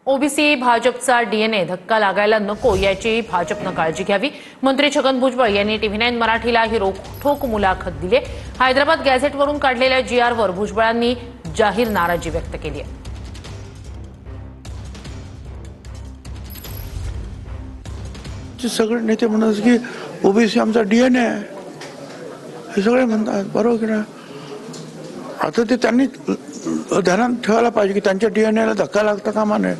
OBC भाजपचा DNA धक्का लागायला नको याची भाजपनं काळजी घ्यावी. मंत्री छगन भुजबळ यांनी TV9 मराठीला ही रोखठोक मुलाखत दिली. हैदराबाद गॅझेटवरून काढलेल्या GRवर भुजबळांनी जाहीर नाराजी व्यक्त केली आहे. सगळे नेते म्हणतात की ओबीसी आमचा डीएनए आहे, हे सगळे म्हणतात. बरोबर की नाही? आता ते त्यांनी ध्यानात ठेवायला पाहिजे की त्यांच्या डीएनएला धक्का लागता कामा नये,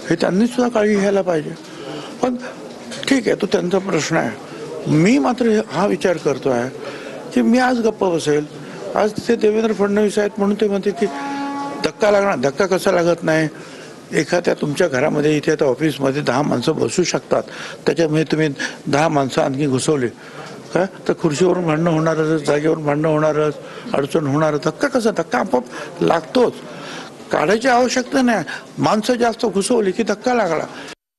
हे त्यांनी सुद्धा काळजी घ्यायला पाहिजे. पण ठीक आहे, तो त्यांचा प्रश्न आहे. मी मात्र हा विचार करतो आहे की मी आज गप्प बसेल. आज ते देवेंद्र फडणवीस आहेत म्हणून ते म्हणते की धक्का लागणार. धक्का कसा लागत नाही? एखाद्या तुमच्या घरामध्ये इथे आता ऑफिसमध्ये 10 माणसं बसू शकतात, त्याच्यामुळे तुम्ही 10 माणसं आणखी घुसवली काय तर खुर्चीवरून भांडणं होणारच, जागेवरून भांडणं होणारच, अडचण होणारच. धक्का कसा? धक्का आपोआप लागतोच, काढायची आवश्यकता नाही. माणसं जास्त घुसवली की धक्का लागला.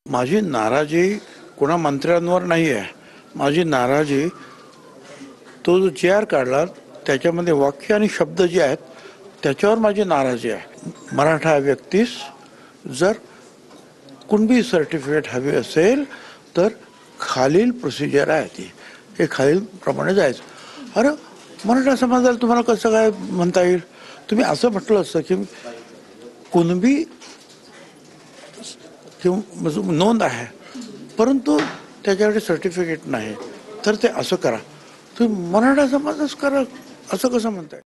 माझी नाराजी कोणा मंत्र्यांवर नाही आहे. माझी नाराजी तो जो GR काढला त्याच्यामध्ये वाक्य आणि शब्द जे आहेत त्याच्यावर माझी नाराजी आहे. मराठा व्यक्तीस जर कुणबी सर्टिफिकेट हवी असेल तर खालील प्रोसिजर आहे, ती हे खालील प्रमाणे जायचं. अरे मराठा समाजाला तुम्हाला कसं काय म्हणता येईल? तुम्ही असं म्हटलं असतं की कुणबी नोंद आहे परंतु त्याच्याकडे सर्टिफिकेट नाही, तर ते असं करा. तुम्ही मराठा समाजच करा असं कसं म्हणताय?